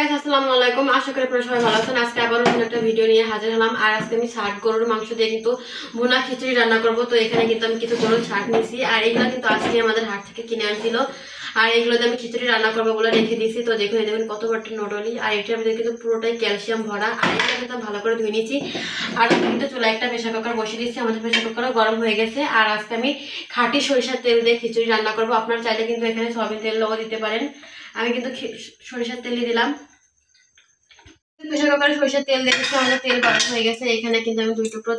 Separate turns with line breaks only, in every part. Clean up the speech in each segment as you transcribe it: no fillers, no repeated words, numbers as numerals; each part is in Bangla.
গাইস আসসালামু আলাইকুম। আশা করি আপনারা সবাই ভালো আছেন। আজকে আবার নতুন একটা ভিডিও নিয়ে হাজির হলাম। আর আজকে আমি ছাট গরুর মাংস দিয়ে কিন্তু ভুনা খিচুড়ি রান্না করব। তো এখানে কিন্তু আমি কিছু গরুর ছাট নিয়েছি, আর এগুলো কিন্তু আজকে আমাদের হাট থেকে কিনে আনছিল। আর এগুলোতে আমি খিচুড়ি রান্না করবো বলে রেখে দিয়েছি। তো দেখুন দেখবেন কত বড় নডলি, আর এটার মধ্যে কিন্তু পুরোটাই ক্যালসিয়াম ভরা। আর এটা কিন্তু ভালো করে ধুয়ে নিয়েছি। আর আমি কিন্তু চুলায় একটা প্রেসার কুকার বসিয়ে দিচ্ছি। আমাদের প্রেসার কুকারও গরম হয়ে গেছে। আর আজকে আমি খাঁটি সরিষার তেল দিয়ে খিচুড়ি রান্না করবো। আপনারা চাইলে কিন্তু এখানে সয়াবিন তেলও দিতে পারেন। আমি কিন্তু সরিষার তেলই দিলাম। প্রেসার কুকারে সরিষার তেল দেখেছি, আমাদের তেল গরম হয়ে গেছে। এখানে কিন্তু আমি 2 টুকরো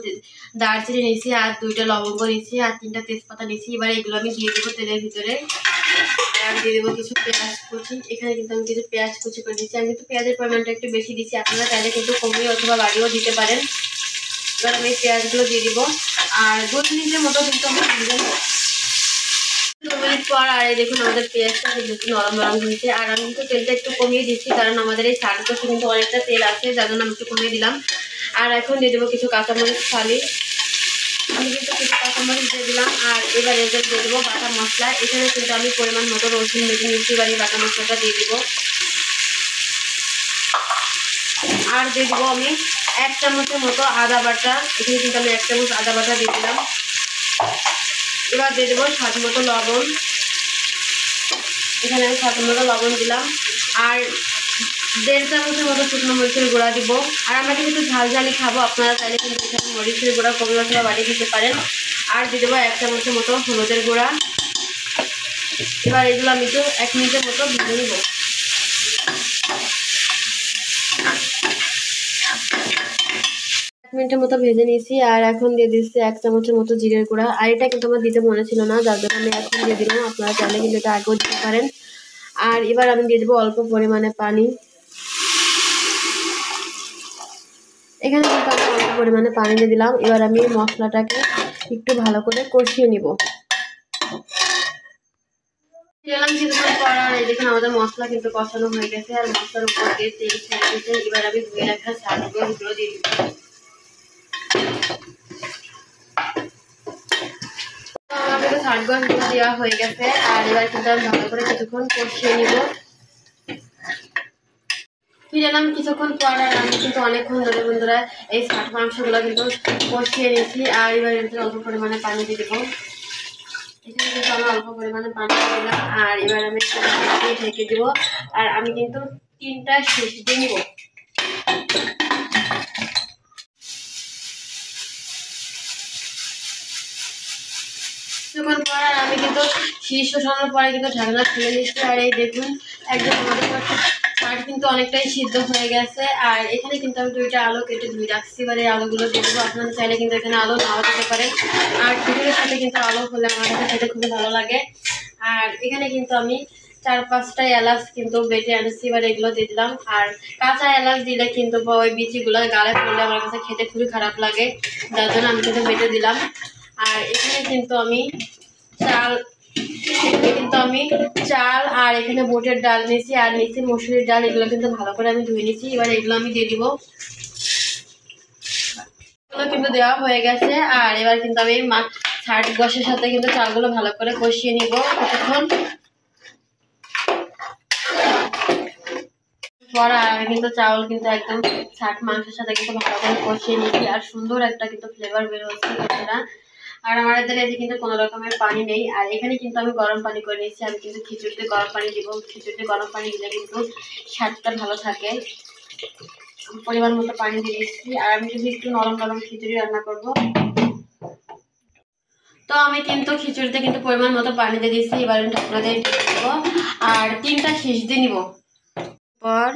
দারচিনি নিয়েছি, আর 2টা লবঙ্গ নিয়েছি, আর 3টা তেজপাতা নিয়েছি। এবার এগুলো আমি দিয়ে দেবো তেলের ভিতরে। আর দিয়ে দেবো কিছু পেঁয়াজ কুচি। এখানে কিন্তু আমি কিছু পেঁয়াজ কুচি করে দিচ্ছি। আমি কিন্তু পেঁয়াজের পরিমাণটা একটু বেশি দিচ্ছি, আপনারা চাইলে কিন্তু কমিয়ে অথবা বাড়িয়েও দিতে পারেন। এবার আমি পেঁয়াজগুলো দিয়ে দিব, আর 2 মিনিটের মতো কিন্তু আমি 2 মিনিট পর। আর এই দেখুন আমাদের পেঁয়াজটা কিন্তু একটু নরম নরম হয়েছে। আর আমি কিন্তু তেলটা একটু কমিয়ে দিচ্ছি, কারণ আমাদের এই শাক করতে কিন্তু অনেকটা তেল আছে, যার জন্য আমি একটু কমিয়ে দিলাম। আর এখন দিয়ে দেবো কিছু কাঁচামরিচ ফালি। আমি কিন্তু কিছু কাঁচামরিচ দিয়ে দিলাম। আর এবার এদের দিয়ে দেবো বাটা মশলা। এখানে কিন্তু আমি পরিমাণ মতো রসুন বেটে নিচ্ছি। এবার এই বাটা মশলাটা দিয়ে দিব, আর দিয়ে দেবো আমি 1 চামচের মতো আদা বাটা। এখানে কিন্তু আমি 1 চামচ আদা বাটা দিয়ে দিলাম। এবার দিয়ে দেবো স্বাদ মতো লবণ। এখানে আমি স্বাদ মতো লবণ দিলাম, আর 1.5 চামচের মতো শুকনো মরিচের গুঁড়া দিব। আর আমরা কিন্তু ঝাল ঝালি খাবো, আপনারা চাইলে কিন্তু এখানে মরিচের গুঁড়া কমে মশলা বাড়িয়ে দিতে পারেন। আর দিয়ে দেবো 1 চামচের মতো হলুদের গুঁড়া। এবার এগুলো আমি একটু 1 মিনিটের মতো ভেজে নিব। মিনিটের মতো ভেজে নিয়েছি। আর এখন দিয়ে দিচ্ছি 1 চামচের মতো জিরের গুঁড়া। আর এটা কিন্তু আমার দিতে মনে ছিল না, যার জন্য আমি এখন দিয়ে দিলাম। আপনারা চাইলে কিন্তু এটা আগেও দিতে পারেন। আর এবার আমি দিয়ে দেবো অল্প পরিমাণে পানি। এখানে কিন্তু আমি অল্প পরিমাণে পানি দিয়ে দিলাম। এবার আমি মশলাটাকে একটু ভালো করে কষিয়ে নিব। কিছুক্ষণ পর, আর এই দেখুন আমাদের মশলা কিন্তু কষানো হয়ে গেছে। আর মশলার উপর দিয়ে তেল ছেড়ে দিয়েছে। এবার আমি ধুয়ে রাখা শাকগুলো দিয়ে দিব। আমাদের শাকগুলো দেওয়া হয়ে গেছে। আর এবার কিন্তু আমি ভালো করে কিছুক্ষণ কষিয়ে নিব। ফিরে এলাম কিছুক্ষণ পর। আর আমি কিন্তু অনেকক্ষণ ধরে বন্ধুরা এই শাক মাংসগুলো কিন্তু কষিয়ে নিয়েছি। আর এবার এর অল্প পরিমাণে পানি দিয়ে দেবো। এখানে কিন্তু আমি অল্প পরিমাণে পানি দিয়ে দিলাম। আর এবার আমি ঢেকে দিব। আর আমি কিন্তু 3টা সিটি দিয়ে নিব। কিছুক্ষণ পর আমি কিন্তু শীষ শোষানোর পরে কিন্তু ঢাকনা খুলে নিচ্ছি। আর এই দেখুন একদম আমাদের শাক কিন্তু অনেকটাই সিদ্ধ হয়ে গেছে। আর এখানে কিন্তু আমি 2টা আলু কেটে ধুয়ে রাখছি। এবার এই আলুগুলো দিয়ে দেবো। আপনারা চাইলে কিন্তু এখানে আলু নাও দিতে পারেন। আর খিচুড়ির সাথে কিন্তু আলু হলে আমার কাছে খেতে খুবই ভালো লাগে। আর এখানে কিন্তু আমি 4-5টা এলাচ কিন্তু বেটে আনছি। এবার এগুলো দিয়ে দিলাম। আর কাঁচা এলাচ দিলে কিন্তু ওই বিচিগুলো গালে পড়লে আমার কাছে খেতে খুবই খারাপ লাগে, যার জন্য আমি কিন্তু বেটে দিলাম। আর এখানে কিন্তু আমি চাল আর এখানে বুটের ডাল নিয়েছি, আর নিচে মসুরির ডাল। এগুলো কিন্তু ভালো করে আমি ধুয়ে নিয়েছি। এবার এগুলো আমি দিয়ে দিব। এগুলো কিন্তু দেওয়া হয়ে গেছে। আর এবার কিন্তু আমি ছাট গোশের সাথে কিন্তু চালগুলো ভালো করে কষিয়ে নিব কিছুক্ষণ পর। আর আমি কিন্তু চাউল কিন্তু একদম ছাট মাংসের সাথে কিন্তু ভালো করে কষিয়ে নিয়েছি। আর সুন্দর একটা কিন্তু ফ্লেভার বের হচ্ছে বন্ধুরা। আর আমাদের এদিকে কিন্তু কোনো রকমের পানি নেই। আর এখানে কিন্তু আমি গরম পানি করে নিয়েছি। আমি কিন্তু খিচুড়িতে গরম পানি দিব। খিচুড়িতে গরম পানি দিলে কিন্তু স্বাদটা ভালো থাকে। পরিমাণ মতো পানি দিয়ে দিচ্ছি। আর আমি যদি একটু নরম নরম খিচুড়ি রান্না করব, তো আমি কিন্তু খিচুড়িতে কিন্তু পরিমাণ মতো পানি দিয়ে দিচ্ছি। এবার আমি ঢাকনা দিয়ে দেবো, আর 3টা শীষ দিয়ে নিব। পর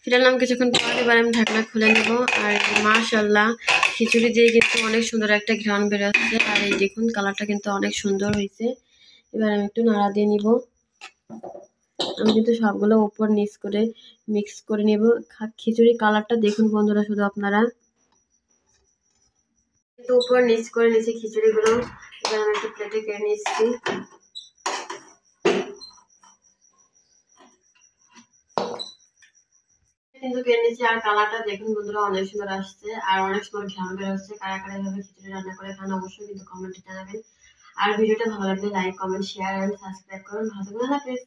ফিরে এলাম কিছুক্ষণ পর। এবার আমি ঢাকনা খুলে নেব। আর মাশাআল্লাহ খিচুড়ি দিয়ে কিন্তু অনেক সুন্দর একটা ঘ্রাণ বেরোচ্ছে। আর এই দেখুন কালারটা কিন্তু অনেক সুন্দর হয়েছে। এবার আমি একটু নাড়া দিয়ে নিব। আমি কিন্তু সবগুলো উপর নিচ করে মিক্স করে নেব। খিচুড়ি কালারটা দেখুন বন্ধুরা, শুধু আপনারা কিন্তু উপর নিচ করে নিয়েছি খিচুড়িগুলো। এবার আমি একটু প্লেটে কেড়ে নিচ্ছি। কিন্তু কেড়ে নিচ্ছি। আর কালারটা দেখুন বন্ধুরা অনেক সুন্দর আসছে, আর অনেক সুন্দর ঘ্রাণ বের হচ্ছে। কারা কারা এভাবে খিচুড়ি রান্না করে খান অবশ্যই কিন্তু কমেন্টে জানাবেন। আর ভিডিওটা ভালো লাগলে like, comment, share and subscribe করুন। ভালো থাকবেন।